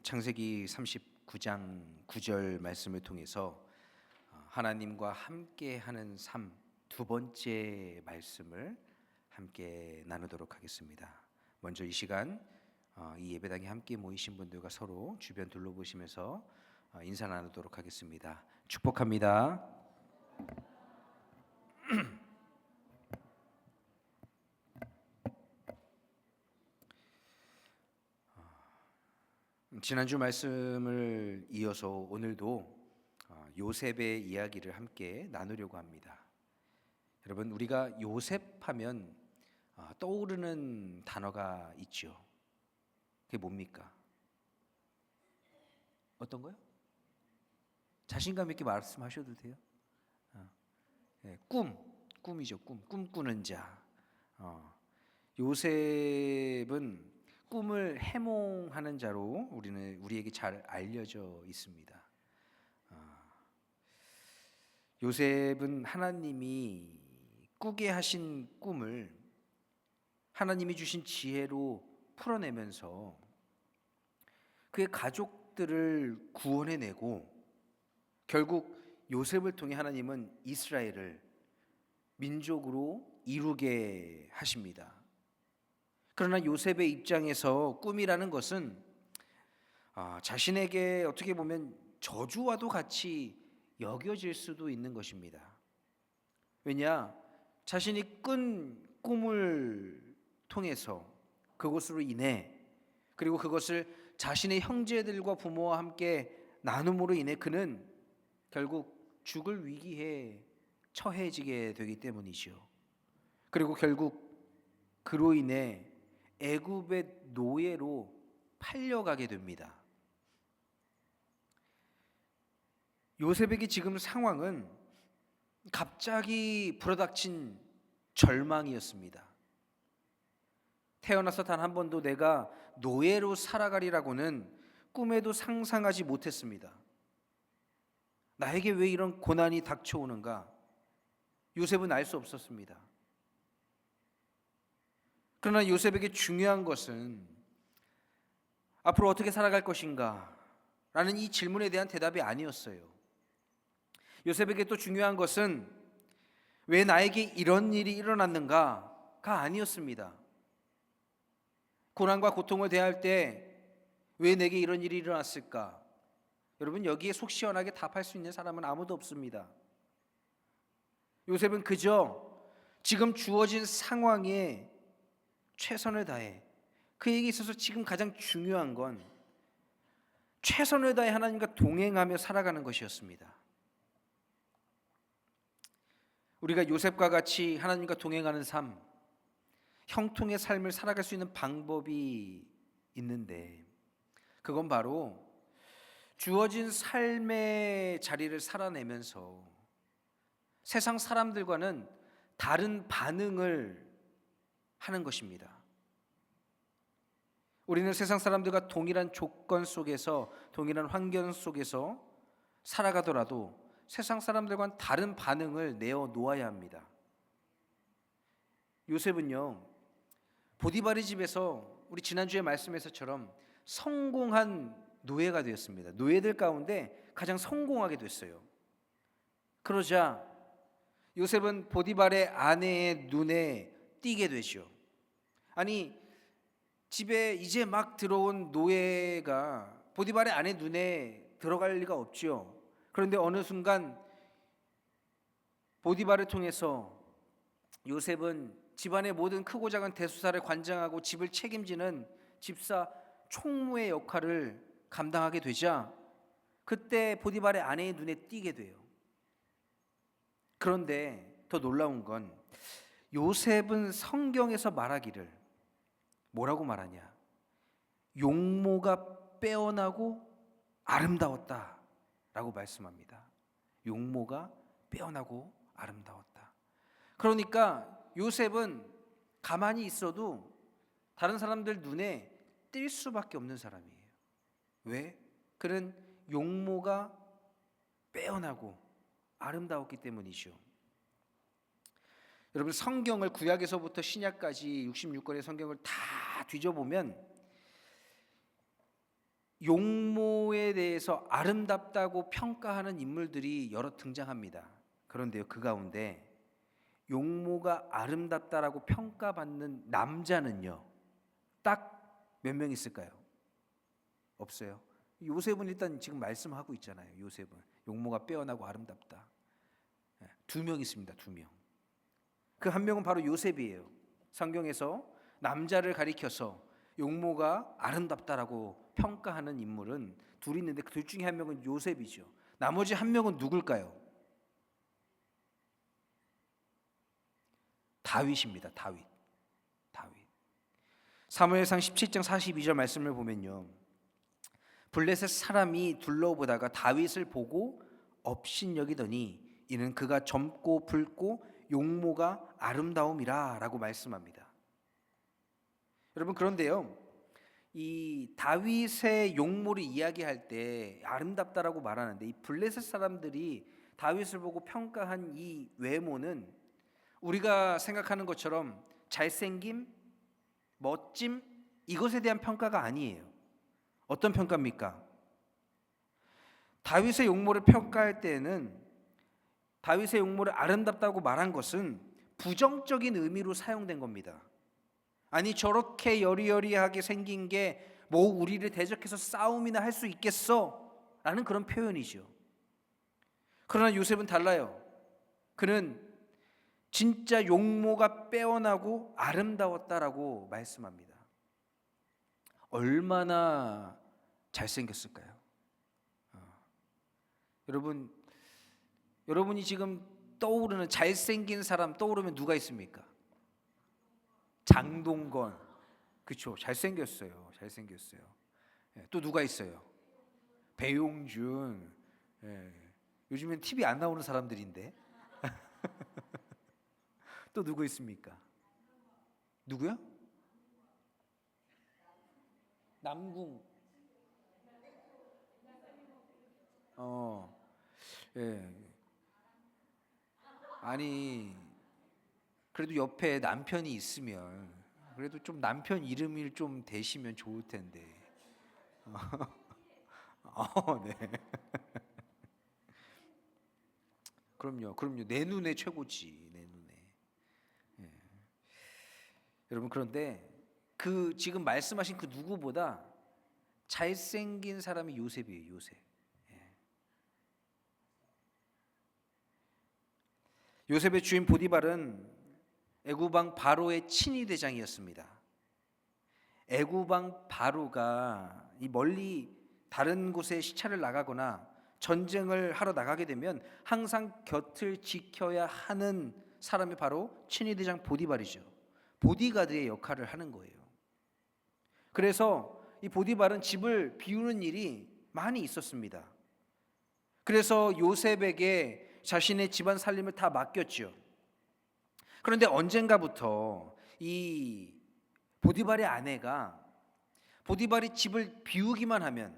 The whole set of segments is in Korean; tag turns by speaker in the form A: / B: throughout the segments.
A: 창세기 39장 9절 말씀을 통해서 하나님과 함께하는 삶 두 번째 말씀을 함께 나누도록 하겠습니다. 먼저 이 시간 이 예배당에 함께 모이신 분들과 서로 주변 둘러보시면서 인사 나누도록 하겠습니다. 축복합니다. 지난주 말씀을 이어서 오늘도 요셉의 이야기를 함께 나누려고 합니다. 여러분, 우리가 요셉하면 떠오르는 단어가 있죠. 그게 뭡니까? 어떤 거요? 자신감 있게 말씀하셔도 돼요. 꿈이죠. 꿈꾸는 자. 요셉은 꿈을 해몽하는 자로 우리에게 잘 알려져 있습니다. 요셉은 하나님이 꾸게 하신 꿈을 하나님이 주신 지혜로 풀어내면서 그의 가족들을 구원해내고 결국 요셉을 통해 하나님은 이스라엘을 민족으로 이루게 하십니다. 그러나 요셉의 입장에서 꿈이라는 것은 자신에게 어떻게 보면 저주와도 같이 여겨질 수도 있는 것입니다. 왜냐? 자신이 꾼 꿈을 통해서 그것으로 인해 그리고 그것을 자신의 형제들과 부모와 함께 나눔으로 인해 그는 결국 죽을 위기에 처해지게 되기 때문이죠. 그리고 결국 그로 인해 애굽의 노예로 팔려가게 됩니다. 요셉에게 지금 상황은 갑자기 불어닥친 절망이었습니다. 태어나서 단 한 번도 내가 노예로 살아가리라고는 꿈에도 상상하지 못했습니다. 나에게 왜 이런 고난이 닥쳐오는가? 요셉은 알 수 없었습니다. 그러나 요셉에게 중요한 것은 앞으로 어떻게 살아갈 것인가? 라는 이 질문에 대한 대답이 아니었어요. 요셉에게 또 중요한 것은 왜 나에게 이런 일이 일어났는가가 아니었습니다. 고난과 고통을 대할 때 왜 내게 이런 일이 일어났을까? 여러분, 여기에 속 시원하게 답할 수 있는 사람은 아무도 없습니다. 요셉은 그저 지금 주어진 상황에 최선을 다해 그에게 있어서 지금 가장 중요한 건 최선을 다해 하나님과 동행하며 살아가는 것이었습니다. 우리가 요셉과 같이 하나님과 동행하는 삶, 형통의 삶을 살아갈 수 있는 방법이 있는데 그건 바로 주어진 삶의 자리를 살아내면서 세상 사람들과는 다른 반응을 하는 것입니다. 우리는 세상 사람들과 동일한 조건 속에서, 동일한 환경 속에서 살아가더라도 세상 사람들과는 다른 반응을 내어 놓아야 합니다. 요셉은요, 보디발의 집에서 우리 지난주에 말씀에서처럼 성공한 노예가 되었습니다. 노예들 가운데 가장 성공하게 됐어요. 그러자 요셉은 보디발의 아내의 눈에 띄게 되죠. 아니, 집에 이제 막 들어온 노예가 보디발의 아내 눈에 들어갈 리가 없죠. 그런데 어느 순간 보디발을 통해서 요셉은 집안의 모든 크고 작은 대수사를 관장하고 집을 책임지는 집사 총무의 역할을 감당하게 되자 그때 보디발의 아내의 눈에 띄게 돼요. 그런데 더 놀라운 건 요셉은 성경에서 말하기를 뭐라고 말하냐? 용모가 빼어나고 아름다웠다 라고 말씀합니다. 용모가 빼어나고 아름다웠다. 그러니까 요셉은 가만히 있어도 다른 사람들 눈에 띌 수밖에 없는 사람이에요. 왜? 그는 용모가 빼어나고 아름다웠기 때문이죠. 여러분, 성경을 구약에서부터 신약까지 66권의 성경을 다 뒤져보면 용모에 대해서 아름답다고 평가하는 인물들이 여러 등장합니다. 그런데요, 그 가운데 용모가 아름답다라고 평가받는 남자는요, 딱 몇 명 있을까요? 없어요. 요셉은 일단 지금 말씀하고 있잖아요. 요셉은 용모가 빼어나고 아름답다. 2명 있습니다. 2명. 그 한 명은 바로 요셉이에요. 성경에서 남자를 가리켜서 용모가 아름답다라고 평가하는 인물은 둘이 있는데 그 둘 중에 한 명은 요셉이죠. 나머지 한 명은 누굴까요? 다윗입니다. 다윗. 사무엘상 17장 42절 말씀을 보면요, 블레셋 사람이 둘러보다가 다윗을 보고 업신여기더니 이는 그가 젊고 붉고 용모가 아름다움이라 라고 말씀합니다. 여러분, 그런데요, 이 다윗의 용모를 이야기할 때 아름답다라고 말하는데, 이 블레셋 사람들이 다윗을 보고 평가한 이 외모는 우리가 생각하는 것처럼 잘생김, 멋짐, 이것에 대한 평가가 아니에요. 어떤 평가입니까? 다윗의 용모를 평가할 때는 다윗의 용모를 아름답다고 말한 것은 부정적인 의미로 사용된 겁니다. 아니, 저렇게 여리여리하게 생긴 게 뭐 우리를 대적해서 싸움이나 할 수 있겠어? 라는 그런 표현이죠. 그러나 요셉은 달라요. 그는 진짜 용모가 빼어나고 아름다웠다라고 말씀합니다. 얼마나 잘생겼을까요? 여러분이 지금 떠오르는 잘생긴 사람 떠오르면 누가 있습니까? 장동건. 그렇죠. 잘생겼어요. 또 누가 있어요? 배용준. 요즘엔 TV 안 나오는 사람들인데. 또 누구 있습니까? 누구요? 남궁. 아니, 그래도 옆에 남편이 있으면 그래도 좀 남편 이름을 좀 대시면 좋을 텐데. 네. 그럼요. 내 눈에 최고지, 내 눈에. 여러분, 그런데 그 지금 말씀하신 그 누구보다 잘생긴 사람이 요셉이에요. 요셉. 요셉의 주인 보디발은 애굽왕 바로의 친위 대장이었습니다. 애굽왕 바로가 이 멀리 다른 곳에 시차를 나가거나 전쟁을 하러 나가게 되면 항상 곁을 지켜야 하는 사람이 바로 친위 대장 보디발이죠. 보디가드의 역할을 하는 거예요. 그래서 이 보디발은 집을 비우는 일이 많이 있었습니다. 그래서 요셉에게 자신의 집안 살림을 다 맡겼죠. 그런데 언젠가부터 이 보디발의 아내가 보디발이 집을 비우기만 하면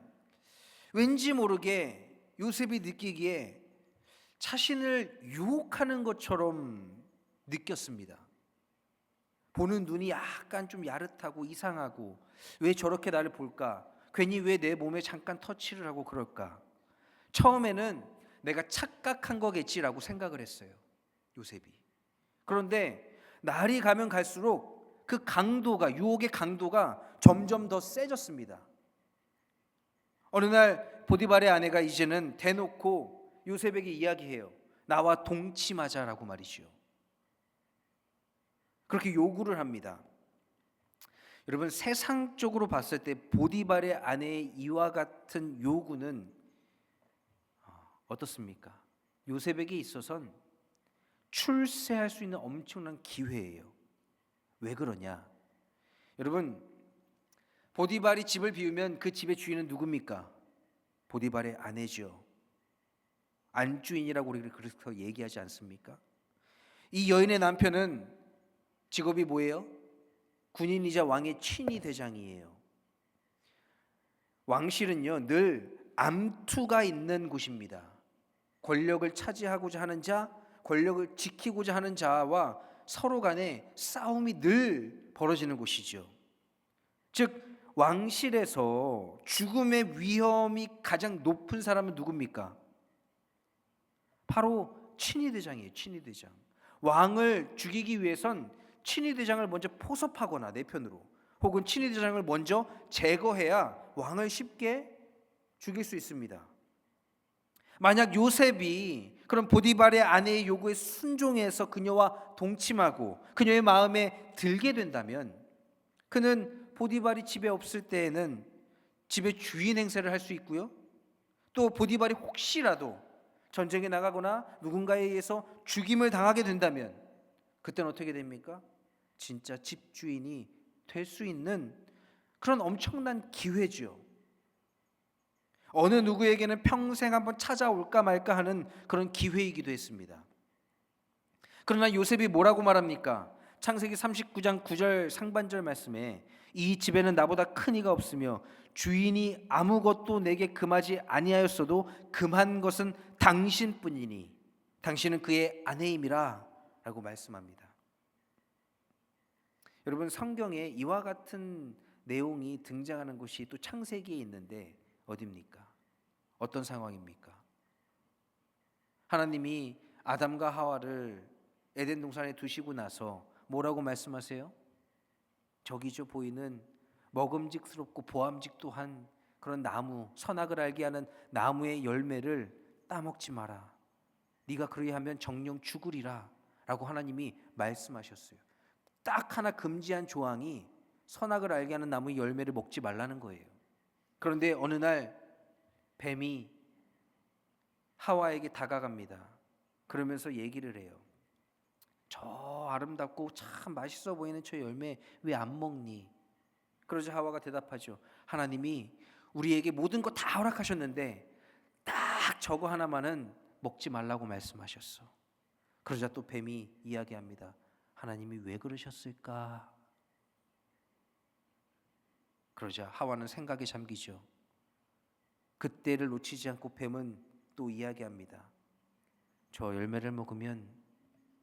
A: 왠지 모르게 요셉이 느끼기에 자신을 유혹하는 것처럼 느꼈습니다. 보는 눈이 약간 좀 야릇하고 이상하고, 왜 저렇게 나를 볼까? 괜히 왜 내 몸에 잠깐 터치를 하고 그럴까? 처음에는 내가 착각한 거겠지라고 생각을 했어요, 요셉이. 그런데 날이 가면 갈수록 그 강도가, 유혹의 강도가 점점 더 세졌습니다. 어느 날 보디발의 아내가 이제는 대놓고 요셉에게 이야기해요. 나와 동침하자라고 말이죠. 그렇게 요구를 합니다. 여러분, 세상적으로 봤을 때 보디발의 아내의 이와 같은 요구는 어떻습니까? 요셉에게 있어서는 출세할 수 있는 엄청난 기회예요. 왜 그러냐? 여러분, 보디발이 집을 비우면 그 집의 주인은 누굽니까? 보디발의 아내죠. 안주인이라고 우리 그렇게 얘기하지 않습니까? 이 여인의 남편은 직업이 뭐예요? 군인이자 왕의 친위 대장이에요. 왕실은요, 늘 암투가 있는 곳입니다. 권력을 차지하고자 하는 자, 권력을 지키고자 하는 자와 서로 간에 싸움이 늘 벌어지는 곳이죠. 즉, 왕실에서 죽음의 위험이 가장 높은 사람은 누굽니까? 바로 친위대장이에요. 친위대장. 왕을 죽이기 위해선 친위대장을 먼저 포섭하거나 내 편으로, 혹은 친위대장을 먼저 제거해야 왕을 쉽게 죽일 수 있습니다. 만약 요셉이 그런 보디발의 아내의 요구에 순종해서 그녀와 동침하고 그녀의 마음에 들게 된다면, 그는 보디발이 집에 없을 때에는 집의 주인 행세를 할 수 있고요, 또 보디발이 혹시라도 전쟁에 나가거나 누군가에 의해서 죽임을 당하게 된다면 그때는 어떻게 됩니까? 진짜 집주인이 될 수 있는 그런 엄청난 기회죠. 어느 누구에게는 평생 한번 찾아올까 말까 하는 그런 기회이기도 했습니다. 그러나 요셉이 뭐라고 말합니까? 창세기 39장 9절 상반절 말씀에 이 집에는 나보다 큰 이가 없으며 주인이 아무것도 내게 금하지 아니하였어도 금한 것은 당신뿐이니 당신은 그의 아내임이라 라고 말씀합니다. 여러분, 성경에 이와 같은 내용이 등장하는 곳이 또 창세기에 있는데 어디입니까? 어떤 상황입니까? 하나님이 아담과 하와를 에덴 동산에 두시고 나서 뭐라고 말씀하세요? 저기죠 보이는 먹음직스럽고 보암직도 한 그런 나무, 선악을 알게 하는 나무의 열매를 따먹지 마라. 네가 그리하면 정령 죽으리라 라고 하나님이 말씀하셨어요. 딱 하나 금지한 조항이 선악을 알게 하는 나무의 열매를 먹지 말라는 거예요. 그런데 어느 날 뱀이 하와에게 다가갑니다. 그러면서 얘기를 해요. 저 아름답고 참 맛있어 보이는 저 열매 왜 안 먹니? 그러자 하와가 대답하죠. 하나님이 우리에게 모든 거 다 허락하셨는데 딱 저거 하나만은 먹지 말라고 말씀하셨어. 그러자 또 뱀이 이야기합니다. 하나님이 왜 그러셨을까? 그러자 하와는 생각에 잠기죠. 그때를 놓치지 않고 뱀은 또 이야기합니다. 저 열매를 먹으면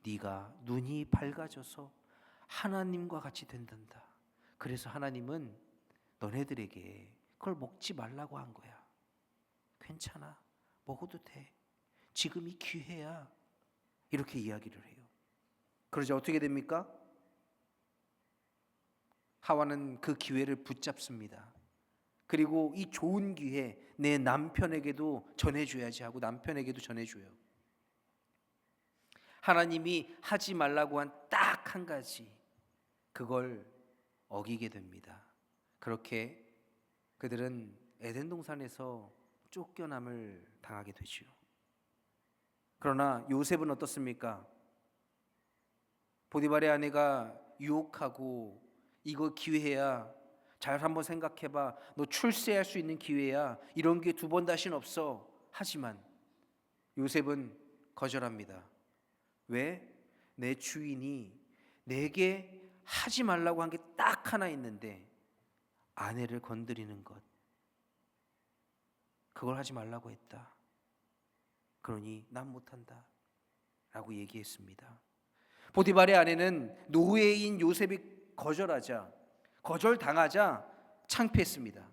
A: 네가 눈이 밝아져서 하나님과 같이 된단다. 그래서 하나님은 너네들에게 그걸 먹지 말라고 한 거야. 괜찮아, 먹어도 돼. 지금이 기회야. 이렇게 이야기를 해요. 그러자 어떻게 됩니까? 하와는 그 기회를 붙잡습니다. 그리고 이 좋은 기회 내 남편에게도 전해줘야지 하고 남편에게도 전해줘요. 하나님이 하지 말라고 한 딱 한 가지, 그걸 어기게 됩니다. 그렇게 그들은 에덴 동산에서 쫓겨남을 당하게 되죠. 그러나 요셉은 어떻습니까? 보디발의 아내가 유혹하고 이거 기회야, 잘 한번 생각해봐, 너 출세할 수 있는 기회야, 이런 기회 두 번 다시는 없어. 하지만 요셉은 거절합니다. 왜? 내 주인이 내게 하지 말라고 한 게 딱 하나 있는데 아내를 건드리는 것, 그걸 하지 말라고 했다. 그러니 난 못한다 라고 얘기했습니다. 보디발의 아내는 노예인 요셉이 거절당하자 창피했습니다.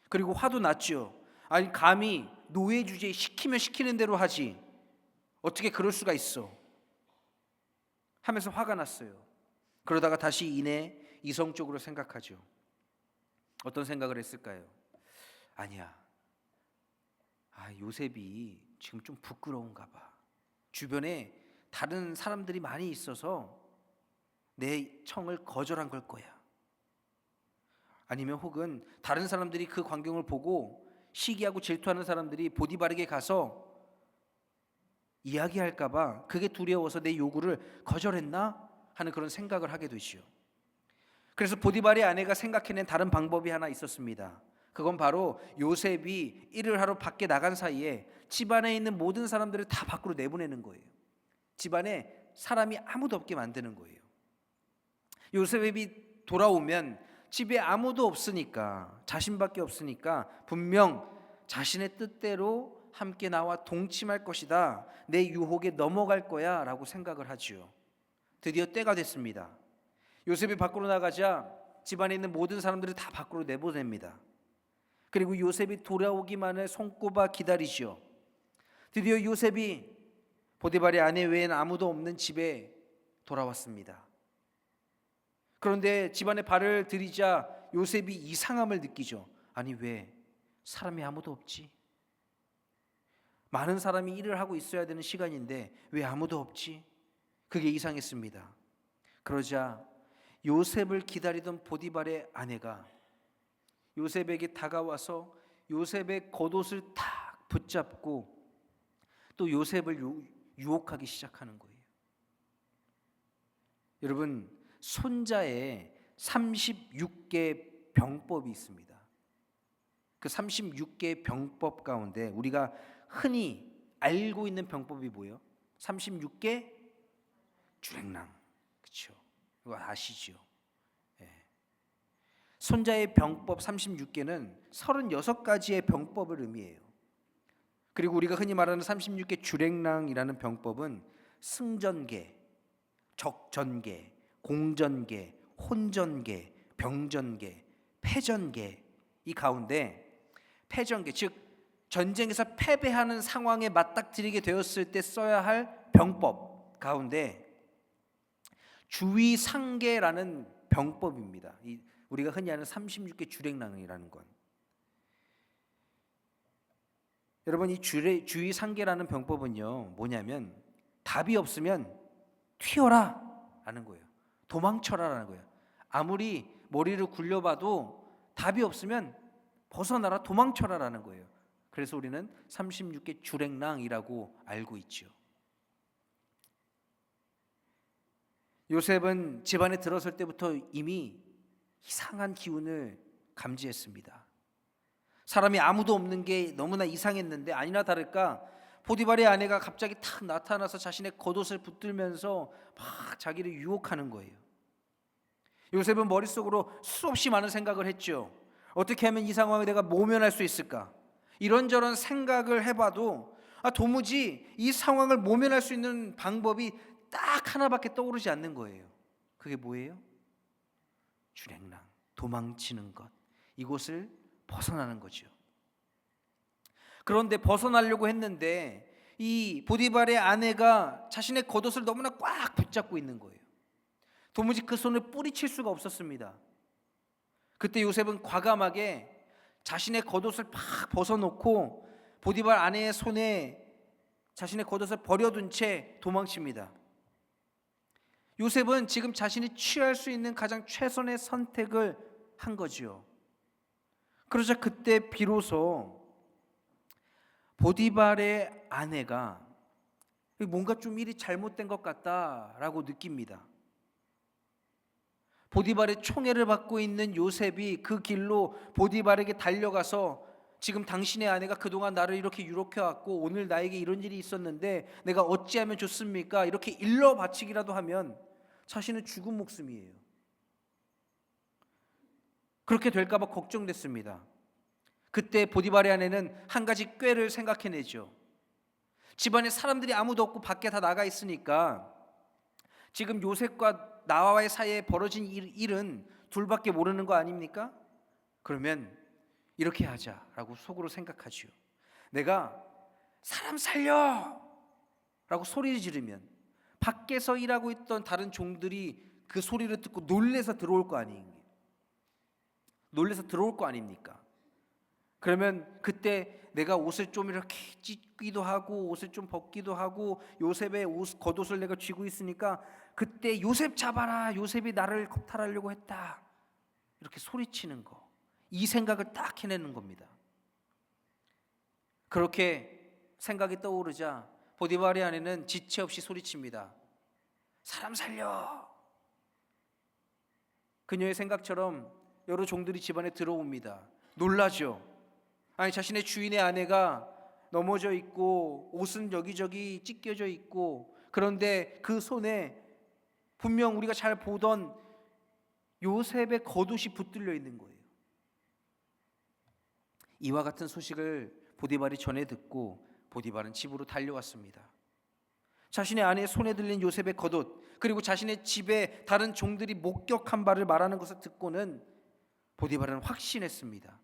A: 그리고 화도 났죠. 아니, 감히 노예 주제에 시키면 시키는 대로 하지, 어떻게 그럴 수가 있어 하면서 화가 났어요. 그러다가 다시 이성적으로 생각하죠. 어떤 생각을 했을까요? 아니야, 요셉이 지금 좀 부끄러운가 봐. 주변에 다른 사람들이 많이 있어서 내 청을 거절한 걸 거야. 아니면 혹은 다른 사람들이 그 광경을 보고 시기하고 질투하는 사람들이 보디발에게 가서 이야기할까 봐 그게 두려워서 내 요구를 거절했나 하는 그런 생각을 하게 되지요. 그래서 보디발의 아내가 생각해낸 다른 방법이 하나 있었습니다. 그건 바로 요셉이 일을 하러 밖에 나간 사이에 집안에 있는 모든 사람들을 다 밖으로 내보내는 거예요. 집안에 사람이 아무도 없게 만드는 거예요. 요셉이 돌아오면 집에 아무도 없으니까, 자신밖에 없으니까 분명 자신의 뜻대로 함께 나와 동침할 것이다, 내 유혹에 넘어갈 거야 라고 생각을 하지요. 드디어 때가 됐습니다. 요셉이 밖으로 나가자 집안에 있는 모든 사람들을 다 밖으로 내보냅니다. 그리고 요셉이 돌아오기만을 손꼽아 기다리죠. 드디어 요셉이 보디발의 아내 외에는 아무도 없는 집에 돌아왔습니다. 그런데 집안에 발을 들이자 요셉이 이상함을 느끼죠. 아니, 왜 사람이 아무도 없지? 많은 사람이 일을 하고 있어야 되는 시간인데 왜 아무도 없지? 그게 이상했습니다. 그러자 요셉을 기다리던 보디발의 아내가 요셉에게 다가와서 요셉의 겉옷을 탁 붙잡고 또 요셉을 유혹하기 시작하는 거예요. 여러분, 손자에 36개 병법이 있습니다. 그 36개의 병법 가운데 우리가 흔히 알고 있는 병법이 뭐예요? 36개 주랭랑. 그렇죠? 이거 아시죠? 예. 손자의 병법 36개는 36가지의 병법을 의미해요. 그리고 우리가 흔히 말하는 36개 주랭랑이라는 병법은 승전계, 적전계, 공전계, 혼전계, 병전계, 패전계, 이 가운데 패전계, 즉 전쟁에서 패배하는 상황에 맞닥뜨리게 되었을 때 써야 할 병법 가운데 주의상계라는 병법입니다. 우리가 흔히 아는 36개 주랭랑이라는 건, 여러분, 이 주의상계라는 병법은요 뭐냐면 답이 없으면 튀어라 라는 거예요. 도망쳐라 라는 거예요. 아무리 머리를 굴려봐도 답이 없으면 벗어나라, 도망쳐라 라는 거예요. 그래서 우리는 36개 주랭랑이라고 알고 있죠. 요셉은 집안에 들어설 때부터 이미 이상한 기운을 감지했습니다. 사람이 아무도 없는 게 너무나 이상했는데 아니나 다를까 보디발의 아내가 갑자기 탁 나타나서 자신의 겉옷을 붙들면서 막 자기를 유혹하는 거예요. 요셉은 머릿속으로 수없이 많은 생각을 했죠. 어떻게 하면 이 상황을 내가 모면할 수 있을까? 이런저런 생각을 해봐도 도무지 이 상황을 모면할 수 있는 방법이 딱 하나밖에 떠오르지 않는 거예요. 그게 뭐예요? 주랭랑, 도망치는 것, 이곳을 벗어나는 거죠. 그런데 벗어나려고 했는데 이 보디발의 아내가 자신의 겉옷을 너무나 꽉 붙잡고 있는 거예요. 도무지 그 손을 뿌리칠 수가 없었습니다. 그때 요셉은 과감하게 자신의 겉옷을 팍 벗어놓고 보디발 아내의 손에 자신의 겉옷을 버려둔 채 도망칩니다. 요셉은 지금 자신이 취할 수 있는 가장 최선의 선택을 한 거지요. 그러자 그때 비로소 보디발의 아내가 뭔가 좀 일이 잘못된 것 같다라고 느낍니다. 보디발의 총애를 받고 있는 요셉이 그 길로 보디발에게 달려가서 지금 당신의 아내가 그동안 나를 이렇게 유혹해왔고 오늘 나에게 이런 일이 있었는데 내가 어찌하면 좋습니까? 이렇게 일러 바치기라도 하면 자신은 죽은 목숨이에요. 그렇게 될까 봐 걱정됐습니다. 그때 보디발의 아내는 한 가지 꾀를 생각해내죠. 집안에 사람들이 아무도 없고 밖에 다 나가 있으니까 지금 요셉과 나와의 사이에 벌어진 일은 둘밖에 모르는 거 아닙니까? 그러면 이렇게 하자라고 속으로 생각하죠. 내가 사람 살려! 라고 소리를 지르면 밖에서 일하고 있던 다른 종들이 그 소리를 듣고 놀래서 들어올 거 아니에요. 놀래서 들어올 거 아닙니까? 그러면 그때 내가 옷을 좀 이렇게 찢기도 하고 옷을 좀 벗기도 하고 요셉의 겉옷을 내가 쥐고 있으니까 그때 요셉 잡아라, 요셉이 나를 겁탈하려고 했다, 이렇게 소리치는 거, 이 생각을 딱 해내는 겁니다. 그렇게 생각이 떠오르자 보디발의 아내는 지체 없이 소리칩니다. 사람 살려! 그녀의 생각처럼 여러 종들이 집안에 들어옵니다. 놀라죠. 아니, 자신의 주인의 아내가 넘어져 있고 옷은 여기저기 찢겨져 있고, 그런데 그 손에 분명 우리가 잘 보던 요셉의 겉옷이 붙들려 있는 거예요. 이와 같은 소식을 보디발이 전해 듣고 보디발은 집으로 달려왔습니다. 자신의 아내의 손에 들린 요셉의 겉옷, 그리고 자신의 집에 다른 종들이 목격한 바를 말하는 것을 듣고는 보디발은 확신했습니다.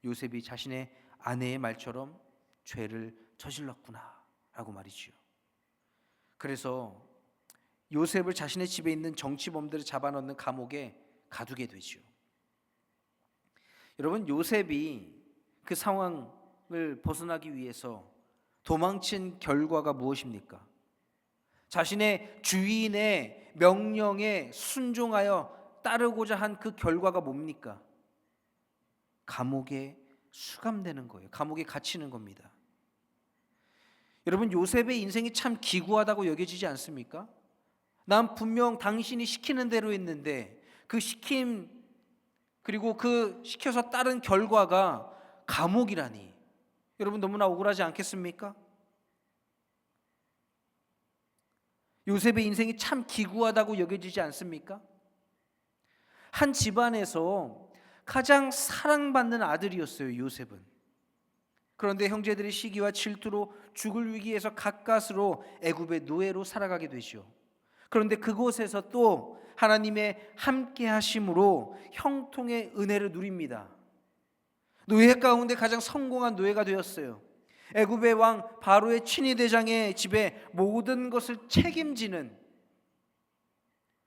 A: 요셉이 자신의 아내의 말처럼 죄를 저질렀구나 라고 말이지요. 그래서 요셉을 자신의 집에 있는 정치범들을 잡아넣는 감옥에 가두게 되죠. 여러분, 요셉이 그 상황을 벗어나기 위해서 도망친 결과가 무엇입니까? 자신의 주인의 명령에 순종하여 따르고자 한 그 결과가 뭡니까? 감옥에 수감되는 거예요. 감옥에 갇히는 겁니다. 여러분, 요셉의 인생이 참 기구하다고 여겨지지 않습니까? 난 분명 당신이 시키는 대로 했는데 그 시킴, 그리고 그 시켜서 따른 결과가 감옥이라니. 여러분, 너무나 억울하지 않겠습니까? 요셉의 인생이 참 기구하다고 여겨지지 않습니까? 한 집안에서 가장 사랑받는 아들이었어요, 요셉은. 그런데 형제들의 시기와 질투로 죽을 위기에서 가까스로 애굽의 노예로 살아가게 되죠. 그런데 그곳에서 또 하나님의 함께 하심으로 형통의 은혜를 누립니다. 노예 가운데 가장 성공한 노예가 되었어요. 애굽의 왕 바로의 친위대장의 집에 모든 것을 책임지는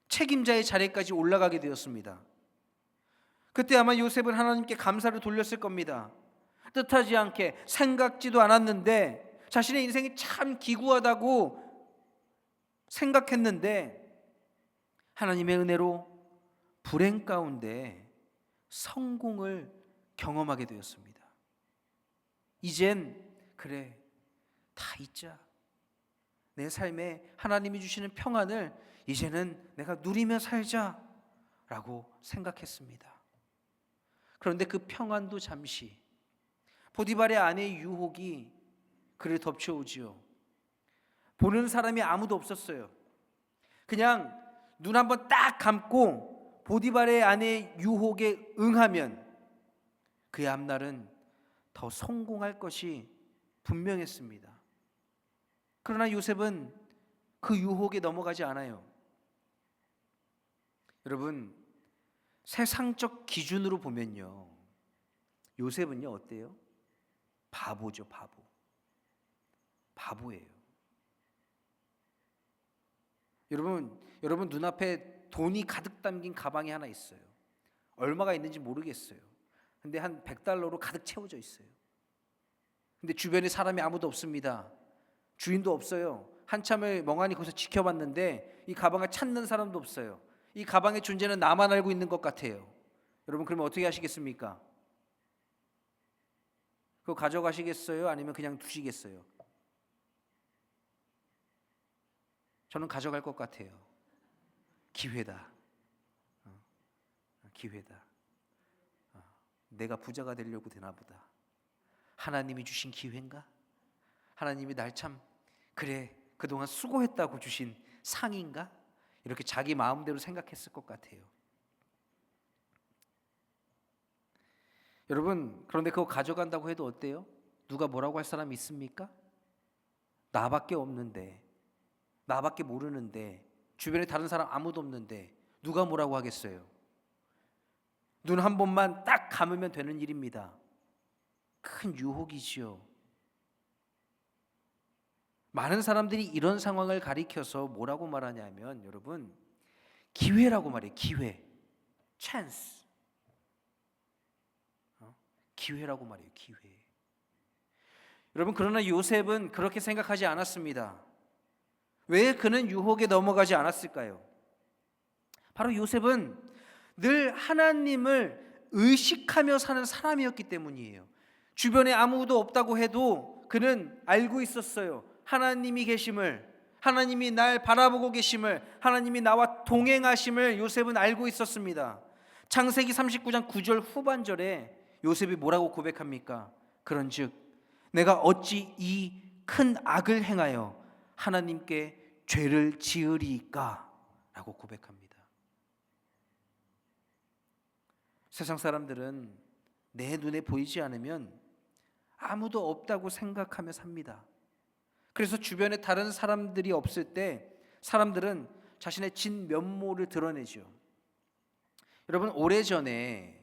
A: 책임자의 자리까지 올라가게 되었습니다. 그때 아마 요셉은 하나님께 감사를 돌렸을 겁니다. 뜻하지 않게, 생각지도 않았는데 자신의 인생이 참 기구하다고 생각했는데 하나님의 은혜로 불행 가운데 성공을 경험하게 되었습니다. 이젠 그래, 다 잊자. 내 삶에 하나님이 주시는 평안을 이제는 내가 누리며 살자라고 생각했습니다. 그런데 그 평안도 잠시, 보디발의 아내의 유혹이 그를 덮쳐오지요. 보는 사람이 아무도 없었어요. 그냥 눈 한번 딱 감고 보디발의 아내의 유혹에 응하면 그의 앞날은 더 성공할 것이 분명했습니다. 그러나 요셉은 그 유혹에 넘어가지 않아요. 여러분, 세상적 기준으로 보면요, 요셉은요 어때요? 바보죠, 바보. 바보예요. 여러분 눈앞에 돈이 가득 담긴 가방이 하나 있어요. 얼마가 있는지 모르겠어요. 근데 한 100달러로 가득 채워져 있어요. 근데 주변에 사람이 아무도 없습니다. 주인도 없어요. 한참을 멍하니 거기서 지켜봤는데 이 가방을 찾는 사람도 없어요. 이 가방의 존재는 나만 알고 있는 것 같아요. 여러분, 그러면 어떻게 하시겠습니까? 그거 가져가시겠어요? 아니면 그냥 두시겠어요? 저는 가져갈 것 같아요. 기회다. 기회다. 내가 부자가 되려고 되나 보다. 하나님이 주신 기회인가? 하나님이 날 참 그래 그동안 수고했다고 주신 상인가? 이렇게 자기 마음대로 생각했을 것 같아요. 여러분, 그런데 그거 가져간다고 해도 어때요? 누가 뭐라고 할 사람이 있습니까? 나밖에 없는데, 나밖에 모르는데, 주변에 다른 사람 아무도 없는데 누가 뭐라고 하겠어요? 눈 한 번만 딱 감으면 되는 일입니다. 큰 유혹이지요. 많은 사람들이 이런 상황을 가리켜서 뭐라고 말하냐면, 여러분, 기회라고 말해요. 기회, 찬스. 기회라고 말해요. 기회. 여러분, 그러나 요셉은 그렇게 생각하지 않았습니다. 왜 그는 유혹에 넘어가지 않았을까요? 바로 요셉은 늘 하나님을 의식하며 사는 사람이었기 때문이에요. 주변에 아무도 없다고 해도 그는 알고 있었어요. 하나님이 계심을, 하나님이 날 바라보고 계심을, 하나님이 나와 동행하심을 요셉은 알고 있었습니다. 창세기 39장 9절 후반절에 요셉이 뭐라고 고백합니까? 그런즉 내가 어찌 이 큰 악을 행하여 하나님께 죄를 지으리까? 라고 고백합니다. 세상 사람들은 내 눈에 보이지 않으면 아무도 없다고 생각하며 삽니다. 그래서 주변에 다른 사람들이 없을 때 사람들은 자신의 진 면모를 드러내죠. 여러분, 오래전에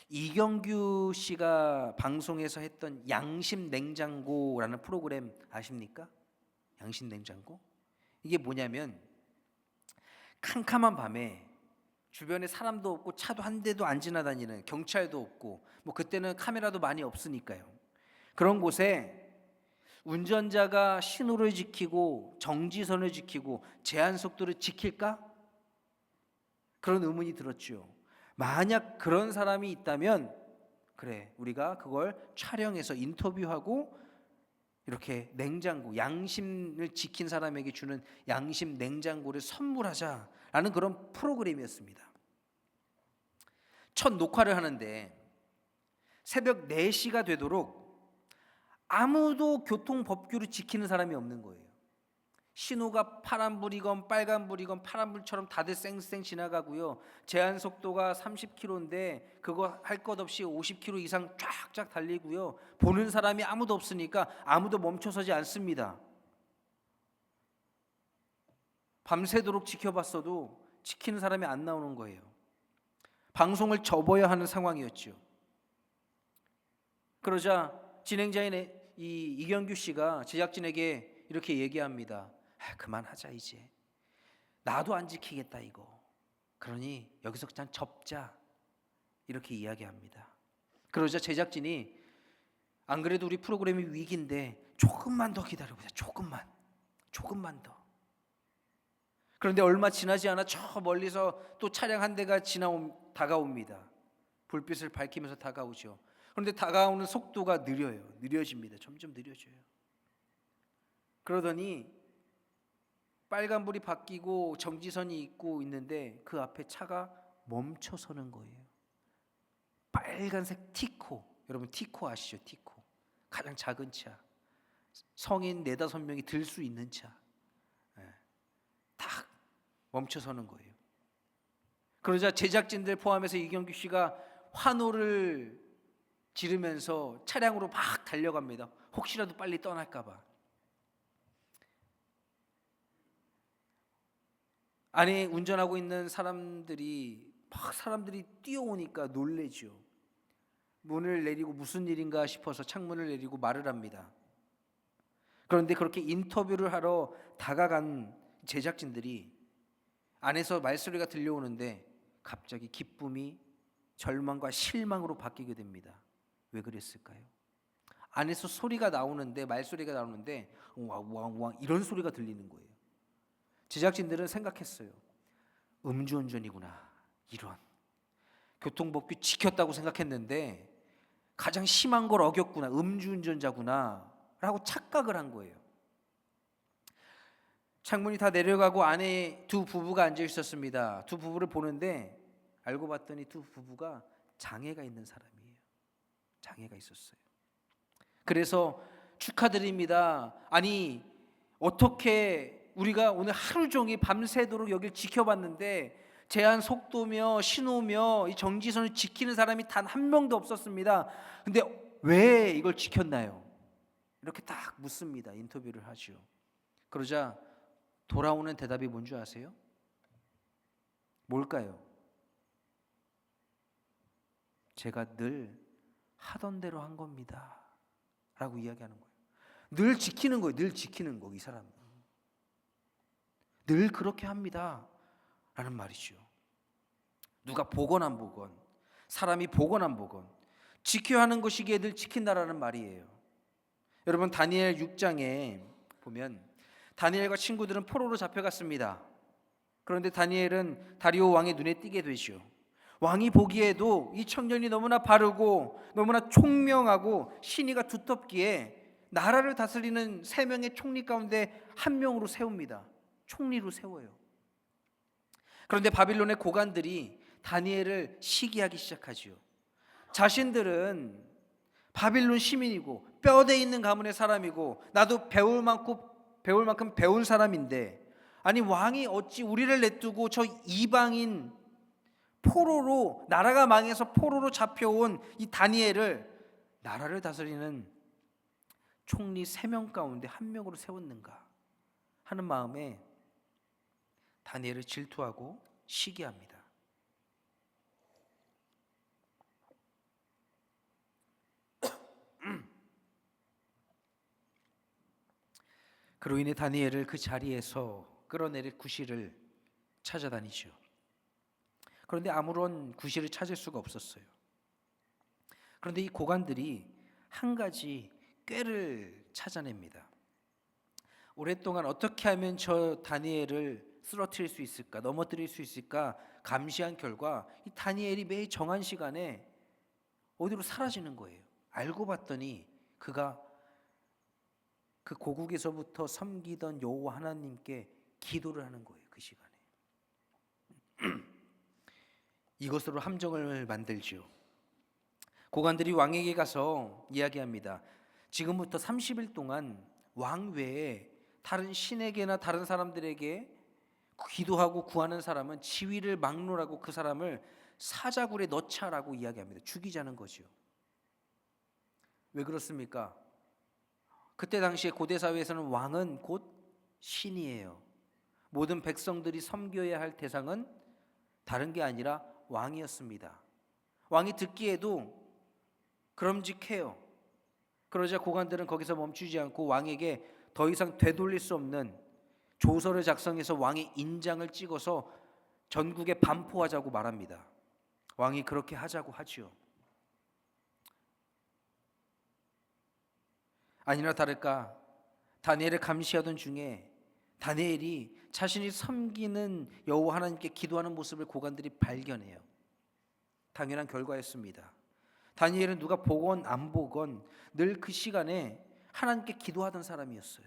A: 이경규 씨가 방송에서 했던 양심 냉장고라는 프로그램 아십니까? 양심 냉장고? 이게 뭐냐면 캄캄한 밤에 주변에 사람도 없고 차도 한 대도 안 지나다니는, 경찰도 없고 뭐 그때는 카메라도 많이 없으니까요. 그런 곳에 운전자가 신호를 지키고 정지선을 지키고 제한 속도를 지킬까? 그런 의문이 들었죠. 만약 그런 사람이 있다면 그래, 우리가 그걸 촬영해서 인터뷰하고 이렇게 냉장고, 양심을 지킨 사람에게 주는 양심 냉장고를 선물하자라는 그런 프로그램이었습니다. 첫 녹화를 하는데 새벽 4시가 되도록 아무도 교통법규를 지키는 사람이 없는 거예요. 신호가 파란불이건 빨간불이건 파란불처럼 다들 쌩쌩 지나가고요. 제한 속도가 30km인데 그거 할 것 없이 50km 이상 쫙쫙 달리고요. 보는 사람이 아무도 없으니까 아무도 멈춰서지 않습니다. 밤새도록 지켜봤어도 지키는 사람이 안 나오는 거예요. 방송을 접어야 하는 상황이었죠. 그러자 진행자인 이경규 씨가 제작진에게 이렇게 얘기합니다. 그만하자 이제. 나도 안 지키겠다 이거. 그러니 여기서 그냥 접자. 이렇게 이야기합니다. 그러자 제작진이 안 그래도 우리 프로그램이 위기인데 조금만 더 기다려보자. 조금만 더. 그런데 얼마 지나지 않아 저 멀리서 또 차량 한 대가 다가옵니다. 불빛을 밝히면서 다가오죠. 그런데 다가오는 속도가 느려집니다. 점점 느려져요. 그러더니 빨간불이 바뀌고 정지선이 있는데 그 앞에 차가 멈춰서는 거예요. 빨간색 티코, 여러분 티코 아시죠? 티코, 가장 작은 차, 성인 4-5명이 들 수 있는 차, 딱 멈춰서는 거예요. 그러자 제작진들 포함해서 이경규 씨가 환호를 지르면서 차량으로 막 달려갑니다. 혹시라도 빨리 떠날까 봐. 안에 운전하고 있는 사람들이 뛰어오니까 놀래죠. 문을 내리고 무슨 일인가 싶어서 창문을 내리고 말을 합니다. 그런데 그렇게 인터뷰를 하러 다가간 제작진들이 안에서 말소리가 들려오는데 갑자기 기쁨이 절망과 실망으로 바뀌게 됩니다. 왜 그랬을까요? 안에서 소리가 나오는데, 말소리가 나오는데 왕왕왕 이런 소리가 들리는 거예요. 제작진들은 생각했어요. 음주운전이구나. 이런. 교통법규 지켰다고 생각했는데 가장 심한 걸 어겼구나. 음주운전자구나 라고 착각을 한 거예요. 창문이 다 내려가고 안에 두 부부가 앉아 있었습니다. 두 부부를 보는데 알고 봤더니 두 부부가 장애가 있는 사람이에요. 장애가 있었어요. 그래서 축하드립니다. 아니 어떻게 우리가 오늘 하루 종일 밤새도록 여길 지켜봤는데 제한 속도며 신호며 이 정지선을 지키는 사람이 단 한 명도 없었습니다. 근데 왜 이걸 지켰나요? 이렇게 딱 묻습니다. 인터뷰를 하죠. 그러자 돌아오는 대답이 뭔지 아세요? 뭘까요? 제가 늘 하던 대로 한 겁니다 라고 이야기하는 거예요. 늘 지키는 거예요. 늘 지키는 거. 이 사람은 늘 그렇게 합니다 라는 말이죠. 누가 보건 안 보건, 사람이 보건 안 보건 지켜야 하는 것이기에 늘 지킨다라는 말이에요. 여러분, 다니엘 6장에 보면 다니엘과 친구들은 포로로 잡혀갔습니다. 그런데 다니엘은 다리오 왕의 눈에 띄게 되죠. 왕이 보기에도 이 청년이 너무나 바르고 너무나 총명하고 신의가 두텁기에 나라를 다스리는 3명의 총리 가운데 한 명으로 세웁니다. 총리로 세워요. 그런데 바빌론의 고관들이 다니엘을 시기하기 시작하지요. 자신들은 바빌론 시민이고 뼈대 있는 가문의 사람이고 나도 배울 만큼 배운 사람인데, 아니 왕이 어찌 우리를 내두고 저 이방인 포로로, 나라가 망해서 포로로 잡혀온 이 다니엘을 나라를 다스리는 총리 3명 가운데 1명으로 세웠는가 하는 마음에 다니엘을 질투하고 시기합니다. 그로 인해 다니엘을 그 자리에서 끌어내릴 구실을 찾아다니죠. 그런데 아무런 구실을 찾을 수가 없었어요. 그런데 이 고관들이 한 가지 꾀를 찾아냅니다. 오랫동안 어떻게 하면 저 다니엘을 쓰러뜨릴 수 있을까, 넘어뜨릴 수 있을까 감시한 결과 이 다니엘이 매일 정한 시간에 어디로 사라지는 거예요. 알고 봤더니 그가 그 고국에서부터 섬기던 여호와 하나님께 기도를 하는 거예요. 그 시간에. 이것으로 함정을 만들지요. 고관들이 왕에게 가서 이야기합니다. 지금부터 30일 동안 왕 외에 다른 신에게나 다른 사람들에게 기도하고 구하는 사람은 지위를 막론하고 그 사람을 사자굴에 넣자라고 이야기합니다. 죽이자는 거죠. 왜 그렇습니까? 그때 당시에 고대 사회에서는 왕은 곧 신이에요. 모든 백성들이 섬겨야 할 대상은 다른 게 아니라 왕이었습니다. 왕이 듣기에도 그럼직해요. 그러자 고관들은 거기서 멈추지 않고 왕에게 더 이상 되돌릴 수 없는 조서를 작성해서 왕의 인장을 찍어서 전국에 반포하자고 말합니다. 왕이 그렇게 하자고 하지요. 아니나 다를까 다니엘을 감시하던 중에 다니엘이 자신이 섬기는 여호와 하나님께 기도하는 모습을 고관들이 발견해요. 당연한 결과였습니다. 다니엘은 누가 보건 안 보건 늘 그 시간에 하나님께 기도하던 사람이었어요.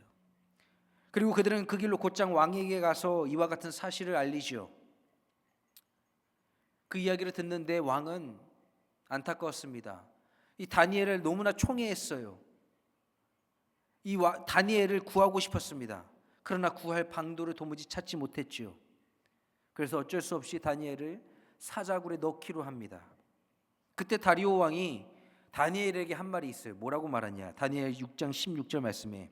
A: 그리고 그들은 그 길로 곧장 왕에게 가서 이와 같은 사실을 알리죠. 그 이야기를 듣는데 왕은 안타까웠습니다. 이 다니엘을 너무나 총애했어요. 다니엘을 구하고 싶었습니다. 그러나 구할 방도를 도무지 찾지 못했지요. 그래서 어쩔 수 없이 다니엘을 사자굴에 넣기로 합니다. 그때 다리오 왕이 다니엘에게 한 말이 있어요. 뭐라고 말하냐? 다니엘 6장 16절 말씀에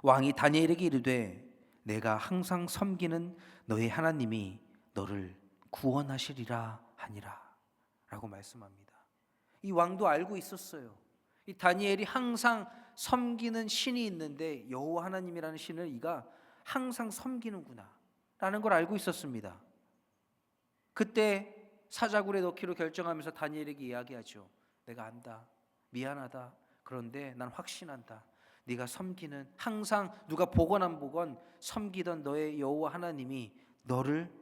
A: 왕이 다니엘에게 이르되 내가 항상 섬기는 너의 하나님이 너를 구원하시리라 하니라 라고 말씀합니다. 이 왕도 알고 있었어요. 이 다니엘이 항상 섬기는 신이 있는데 여호와 하나님이라는 신을 이가 항상 섬기는구나 라는 걸 알고 있었습니다. 그때 사자굴에 넣기로 결정하면서 다니엘에게 이야기하죠. 내가 안다. 미안하다. 그런데 난 확신한다. 네가 섬기는 항상 누가 보건 안 보건 섬기던 너의 여호와 하나님이 너를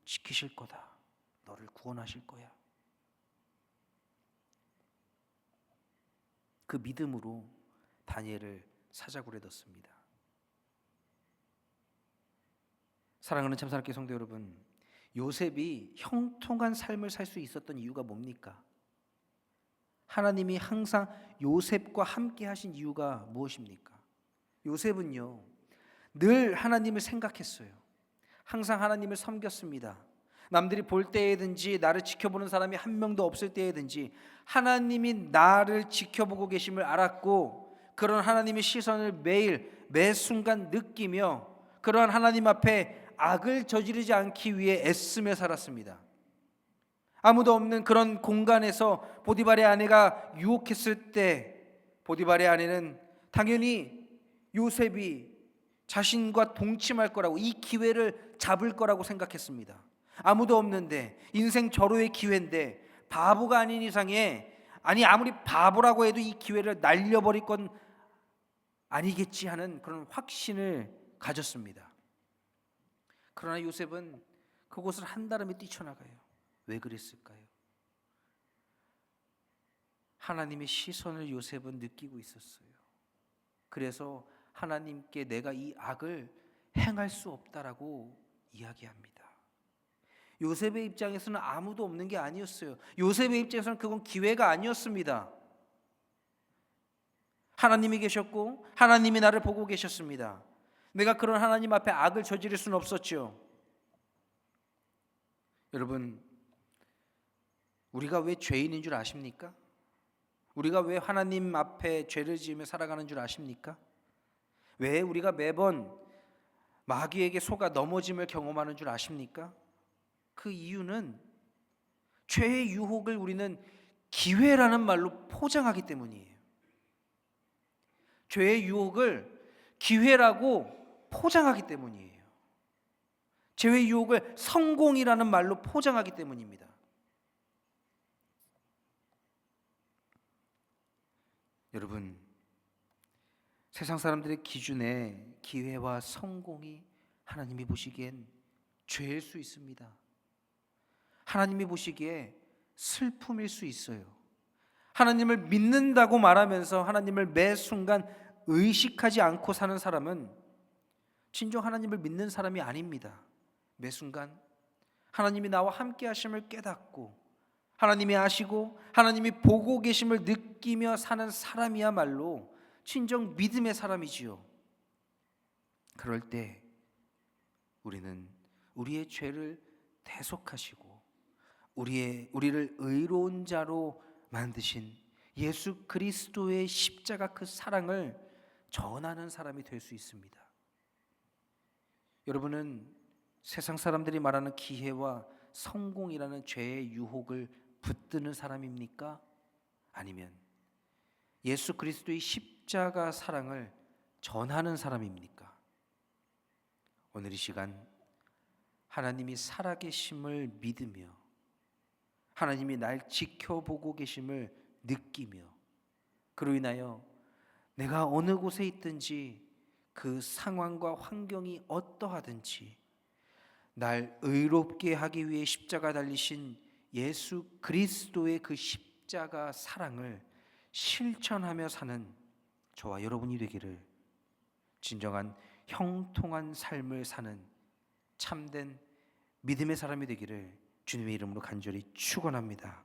A: 지키실 거다. 너를 구원하실 거야. 그 믿음으로 다니엘을 사자굴에 넣습니다. 사랑하는 참사랑교회 성도 여러분, 요셉이 형통한 삶을 살 수 있었던 이유가 뭡니까? 하나님이 항상 요셉과 함께 하신 이유가 무엇입니까? 요셉은요, 늘 하나님을 생각했어요. 항상 하나님을 섬겼습니다. 남들이 볼 때에든지 나를 지켜보는 사람이 한 명도 없을 때에든지 하나님이 나를 지켜보고 계심을 알았고 그런 하나님의 시선을 매일 매 순간 느끼며 그러한 하나님 앞에 악을 저지르지 않기 위해 애쓰며 살았습니다. 아무도 없는 그런 공간에서 보디발의 아내가 유혹했을 때 보디발의 아내는 당연히 요셉이 자신과 동침할 거라고 이 기회를 잡을 거라고 생각했습니다. 아무도 없는데 인생 절호의 기회인데 바보가 아닌 이상에 아무리 바보라고 해도 이 기회를 날려버릴 건 아니겠지 하는 그런 확신을 가졌습니다. 그러나 요셉은 그곳을 한달음에 뛰쳐나가요. 왜 그랬을까요? 하나님의 시선을 요셉은 느끼고 있었어요. 그래서 하나님께 내가 이 악을 행할 수 없다라고 이야기합니다. 요셉의 입장에서는 아무도 없는 게 아니었어요. 요셉의 입장에서는 그건 기회가 아니었습니다. 하나님이 계셨고 하나님이 나를 보고 계셨습니다. 내가 그런 하나님 앞에 악을 저지를 수는 없었죠. 여러분, 우리가 왜 죄인인 줄 아십니까? 우리가 왜 하나님 앞에 죄를 지으며 살아가는 줄 아십니까? 왜 우리가 매번 마귀에게 속아 넘어짐을 경험하는 줄 아십니까? 그 이유는 죄의 유혹을 우리는 기회라는 말로 포장하기 때문이에요. 죄의 유혹을 기회라고 포장하기 때문이에요. 죄의 유혹을 성공이라는 말로 포장하기 때문입니다. 여러분, 세상 사람들의 기준에 기회와 성공이 하나님이 보시기엔 죄일 수 있습니다. 하나님이 보시기에 슬픔일 수 있어요. 하나님을 믿는다고 말하면서 하나님을 매 순간 의식하지 않고 사는 사람은 진정 하나님을 믿는 사람이 아닙니다. 매 순간 하나님이 나와 함께 하심을 깨닫고 하나님이 아시고 하나님이 보고 계심을 느끼며 사는 사람이야말로 진정 믿음의 사람이지요. 그럴 때 우리는 우리의 죄를 대속하시고 우리를 의로운 자로 만드신 예수 그리스도의 십자가 그 사랑을 전하는 사람이 될 수 있습니다. 여러분은 세상 사람들이 말하는 기회와 성공이라는 죄의 유혹을 붙드는 사람입니까? 아니면 예수 그리스도의 십자가 사랑을 전하는 사람입니까? 오늘 이 시간 하나님이 살아계심을 믿으며 하나님이 날 지켜보고 계심을 느끼며 그로 인하여 내가 어느 곳에 있든지 그 상황과 환경이 어떠하든지 날 의롭게 하기 위해 십자가 달리신 예수 그리스도의 그 십자가 사랑을 실천하며 사는 저와 여러분이 되기를, 진정한 형통한 삶을 사는 참된 믿음의 사람이 되기를 주님의 이름으로 간절히 축원합니다.